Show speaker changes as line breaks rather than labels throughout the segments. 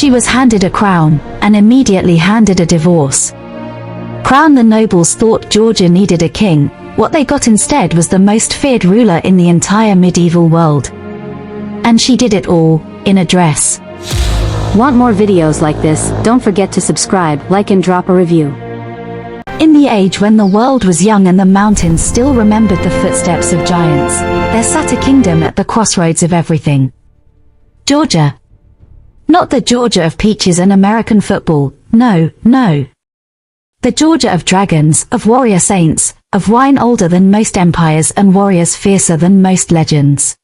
She was handed a crown, and immediately handed a divorce. Crown. The nobles thought Georgia needed a king. What they got instead was the most feared ruler in the entire medieval world. And she did it all, in a dress.
Want more videos like this? Don't forget to subscribe, like and drop a review.
In the age when the world was young and the mountains still remembered the footsteps of giants, there sat a kingdom at the crossroads of everything. Georgia. Not the Georgia of peaches and American football, no, no. The Georgia of dragons, of warrior saints, of wine older than most empires and warriors fiercer than most legends.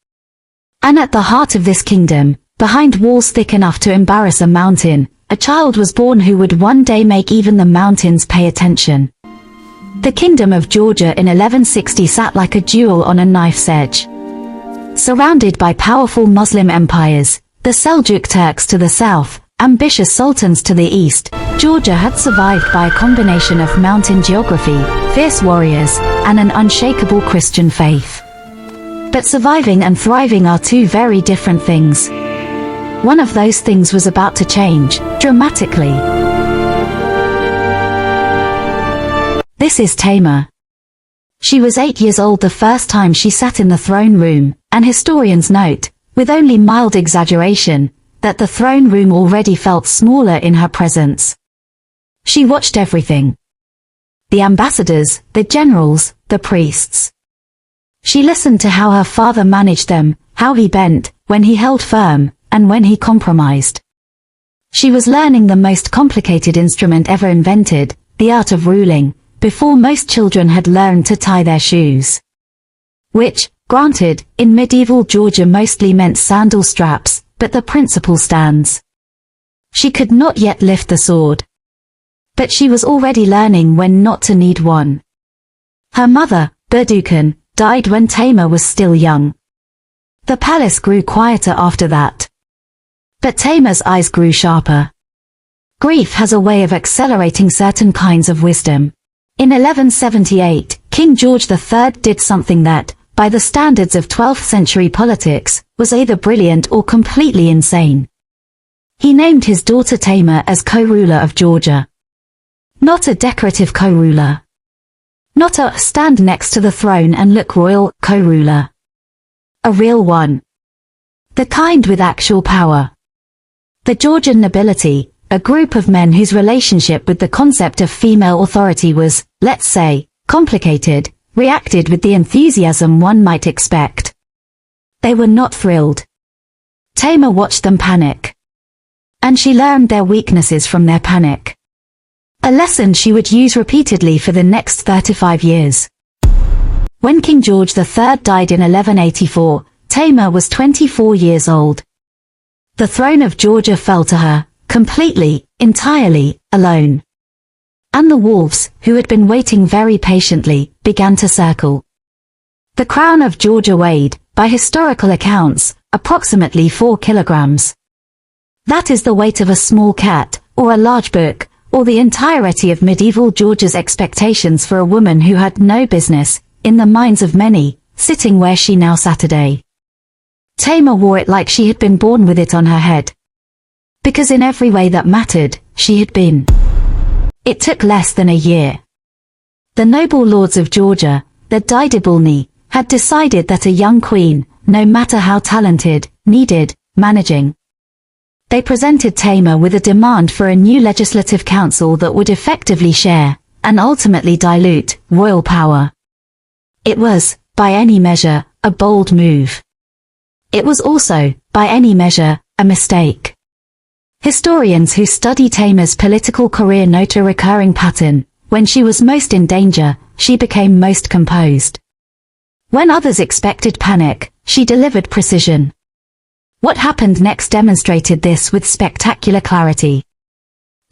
And at the heart of this kingdom, behind walls thick enough to embarrass a mountain, a child was born who would one day make even the mountains pay attention. The kingdom of Georgia in 1160 sat like a jewel on a knife's edge. Surrounded by powerful Muslim empires, the Seljuk Turks to the south, ambitious sultans to the east, Georgia had survived by a combination of mountain geography, fierce warriors, and an unshakable Christian faith. But surviving and thriving are two very different things. One of those things was about to change, dramatically. This is Tamar. She was 8 years old the first time she sat in the throne room, and historians note, with only mild exaggeration, that the throne room already felt smaller in her presence. She watched everything. The ambassadors, the generals, the priests. She listened to how her father managed them, how he bent, when he held firm, and when he compromised. She was learning the most complicated instrument ever invented, the art of ruling, before most children had learned to tie their shoes. Which, granted, in medieval Georgia mostly meant sandal straps, but the principle stands. She could not yet lift the sword. But she was already learning when not to need one. Her mother, Berdukan, died when Tamar was still young. The palace grew quieter after that. But Tamar's eyes grew sharper. Grief has a way of accelerating certain kinds of wisdom. In 1178, King George III did something that, by the standards of 12th century politics, was either brilliant or completely insane. He named his daughter Tamar as co-ruler of Georgia. Not a decorative co-ruler. Not a stand next to the throne and look royal co-ruler. A real one. The kind with actual power. The Georgian nobility, a group of men whose relationship with the concept of female authority was, let's say, complicated, reacted with the enthusiasm one might expect. They were not thrilled. Tamar watched them panic. And she learned their weaknesses from their panic. A lesson she would use repeatedly for the next 35 years. When King George III died in 1184, Tamar was 24 years old. The throne of Georgia fell to her, completely, entirely, alone. And the wolves, who had been waiting very patiently, began to circle. The crown of Georgia weighed, by historical accounts, approximately 4 kilograms. That is the weight of a small cat, or a large book, or the entirety of medieval Georgia's expectations for a woman who had no business, in the minds of many, sitting where she now sat today. Tamar wore it like she had been born with it on her head. Because in every way that mattered, she had been. It took less than a year. The noble lords of Georgia, the Didybalni, had decided that a young queen, no matter how talented, needed managing. They presented Tamar with a demand for a new legislative council that would effectively share, and ultimately dilute, royal power. It was, by any measure, a bold move. It was also, by any measure, a mistake. Historians who study Tamar's political career note a recurring pattern. When she was most in danger, she became most composed. When others expected panic, she delivered precision. What happened next demonstrated this with spectacular clarity.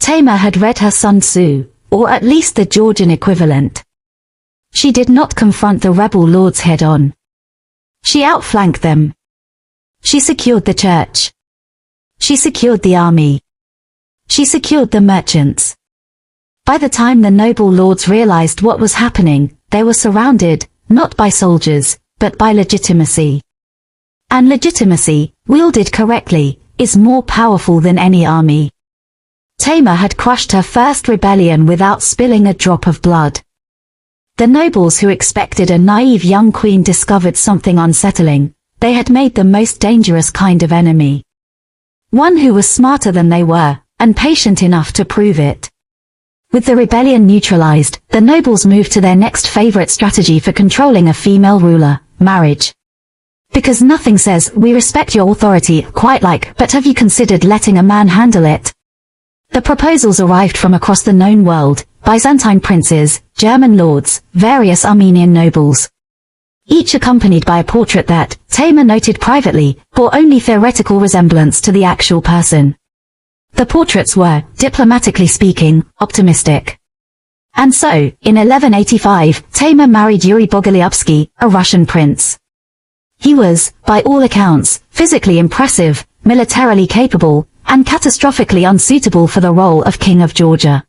Tamar had read her Sun Tzu, or at least the Georgian equivalent. She did not confront the rebel lords head-on. She outflanked them. She secured the church. She secured the army. She secured the merchants. By the time the noble lords realized what was happening, they were surrounded, not by soldiers, but by legitimacy. And legitimacy, wielded correctly, is more powerful than any army. Tamar had crushed her first rebellion without spilling a drop of blood. The nobles who expected a naive young queen discovered something unsettling. They had made the most dangerous kind of enemy. One who was smarter than they were, and patient enough to prove it. With the rebellion neutralized, the nobles moved to their next favorite strategy for controlling a female ruler, marriage. Because nothing says, "We respect your authority," quite like, "But have you considered letting a man handle it?" The proposals arrived from across the known world, Byzantine princes, German lords, various Armenian nobles. Each accompanied by a portrait that, Tamar noted privately, bore only theoretical resemblance to the actual person. The portraits were, diplomatically speaking, optimistic. And so, in 1185, Tamar married Yuri Bogolyubsky, a Russian prince. He was, by all accounts, physically impressive, militarily capable, and catastrophically unsuitable for the role of King of Georgia.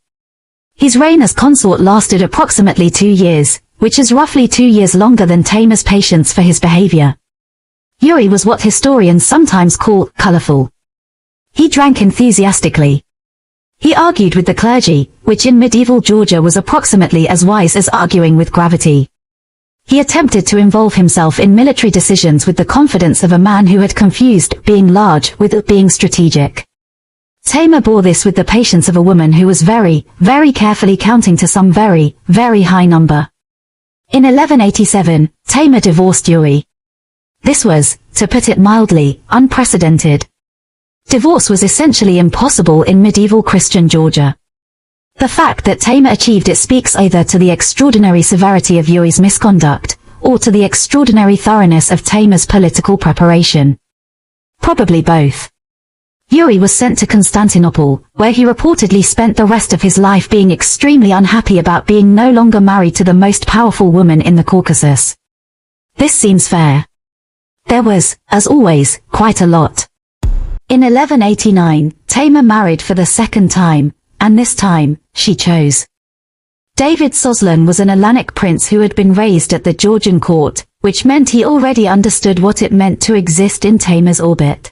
His reign as consort lasted approximately 2 years, which is roughly 2 years longer than Tamar's patience for his behavior. Yuri was what historians sometimes call colorful. He drank enthusiastically. He argued with the clergy, which in medieval Georgia was approximately as wise as arguing with gravity. He attempted to involve himself in military decisions with the confidence of a man who had confused being large with being strategic. Tamar bore this with the patience of a woman who was very, very carefully counting to some very, very high number. In 1187, Tamar divorced Yuri. This was, to put it mildly, unprecedented. Divorce was essentially impossible in medieval Christian Georgia. The fact that Tamar achieved it speaks either to the extraordinary severity of Yuri's misconduct, or to the extraordinary thoroughness of Tamar's political preparation. Probably both. Yuri was sent to Constantinople, where he reportedly spent the rest of his life being extremely unhappy about being no longer married to the most powerful woman in the Caucasus. This seems fair. There was, as always, quite a lot. In 1189, Tamar married for the second time, and this time, she chose. David Soslan was an Alanic prince who had been raised at the Georgian court, which meant he already understood what it meant to exist in Tamar's orbit.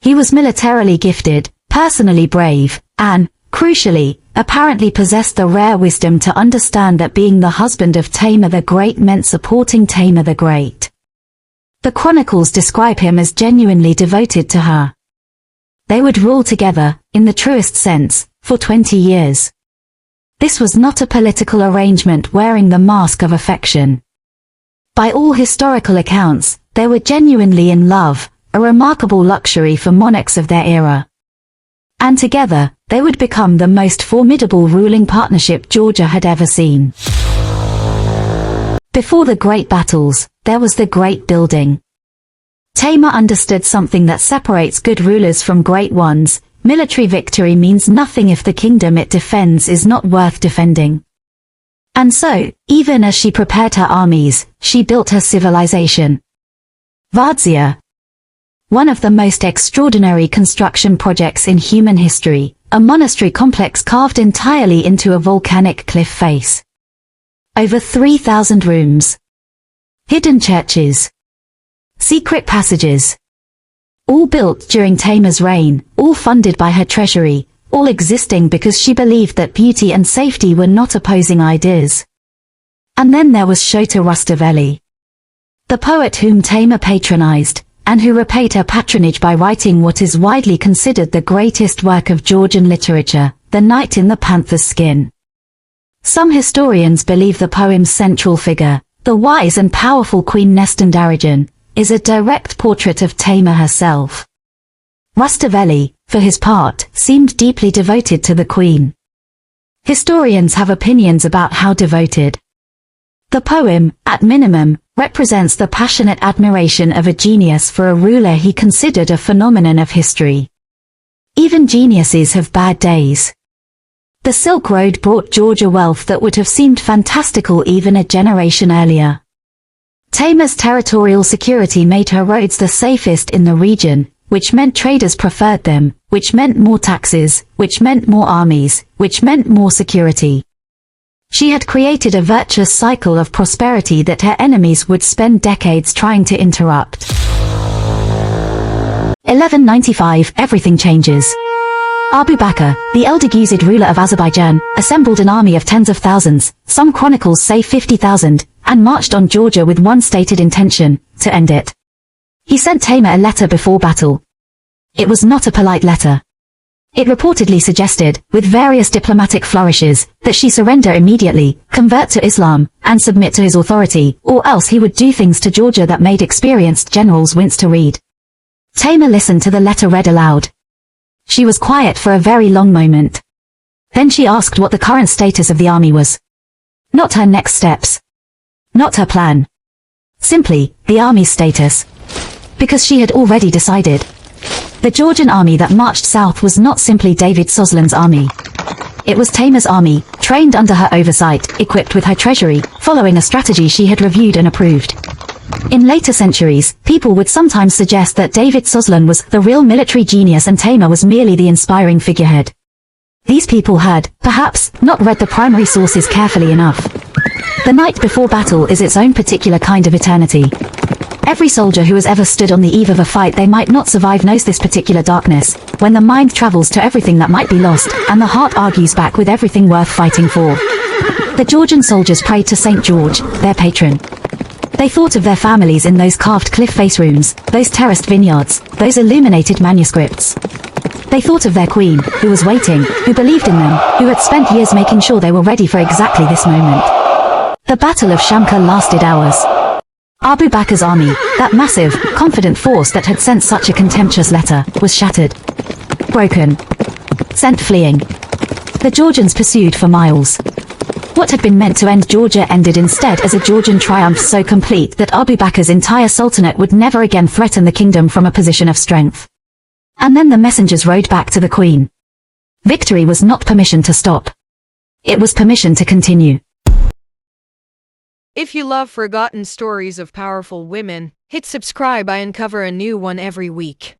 He was militarily gifted, personally brave, and, crucially, apparently possessed the rare wisdom to understand that being the husband of Tamar the Great meant supporting Tamar the Great. The chronicles describe him as genuinely devoted to her. They would rule together, in the truest sense, for 20 years. This was not a political arrangement wearing the mask of affection. By all historical accounts, they were genuinely in love, a remarkable luxury for monarchs of their era. And together, they would become the most formidable ruling partnership Georgia had ever seen. Before the great battles, there was the great building. Tamar understood something that separates good rulers from great ones. Military victory means nothing if the kingdom it defends is not worth defending. And so, even as she prepared her armies, she built her civilization. Vardsia. One of the most extraordinary construction projects in human history, a monastery complex carved entirely into a volcanic cliff face. Over 3,000 rooms. Hidden churches. Secret passages. All built during Tamar's reign, all funded by her treasury, all existing because she believed that beauty and safety were not opposing ideas. And then there was Shota Rustaveli, the poet whom Tamar patronized, and who repaid her patronage by writing what is widely considered the greatest work of Georgian literature, The Knight in the Panther's Skin. Some historians believe the poem's central figure, the wise and powerful Queen Nestan is a direct portrait of Tamar herself. Rustaveli, for his part, seemed deeply devoted to the queen. Historians have opinions about how devoted. The poem, at minimum, represents the passionate admiration of a genius for a ruler he considered a phenomenon of history. Even geniuses have bad days. The Silk Road brought Georgia wealth that would have seemed fantastical even a generation earlier. Tamar's territorial security made her roads the safest in the region, which meant traders preferred them, which meant more taxes, which meant more armies, which meant more security. She had created a virtuous cycle of prosperity that her enemies would spend decades trying to interrupt. 1195, everything changes. Abu Bakr, the elder Ghuzid ruler of Azerbaijan, assembled an army of tens of thousands, some chronicles say 50,000, and marched on Georgia with one stated intention, to end it. He sent Tamar a letter before battle. It was not a polite letter. It reportedly suggested, with various diplomatic flourishes, that she surrender immediately, convert to Islam, and submit to his authority, or else he would do things to Georgia that made experienced generals wince to read. Tamar listened to the letter read aloud. She was quiet for a very long moment. Then she asked what the current status of the army was. Not her next steps. Not her plan. Simply, the army's status. Because she had already decided. The Georgian army that marched south was not simply David Soslan's army. It was Tamar's army, trained under her oversight, equipped with her treasury, following a strategy she had reviewed and approved. In later centuries, people would sometimes suggest that David Soslan was the real military genius and Tamar was merely the inspiring figurehead. These people had, perhaps, not read the primary sources carefully enough. The night before battle is its own particular kind of eternity. Every soldier who has ever stood on the eve of a fight they might not survive knows this particular darkness, when the mind travels to everything that might be lost, and the heart argues back with everything worth fighting for. The Georgian soldiers prayed to Saint George, their patron. They thought of their families in those carved cliff face rooms, those terraced vineyards, those illuminated manuscripts. They thought of their queen, who was waiting, who believed in them, who had spent years making sure they were ready for exactly this moment. The Battle of Shamkor lasted hours. Abu Bakr's army, that massive, confident force that had sent such a contemptuous letter, was shattered. Broken. Sent fleeing. The Georgians pursued for miles. What had been meant to end Georgia ended instead as a Georgian triumph so complete that Abu Bakr's entire sultanate would never again threaten the kingdom from a position of strength. And then the messengers rode back to the queen. Victory was not permission to stop. It was permission to continue.
If you love forgotten stories of powerful women, hit subscribe. I uncover a new one every week.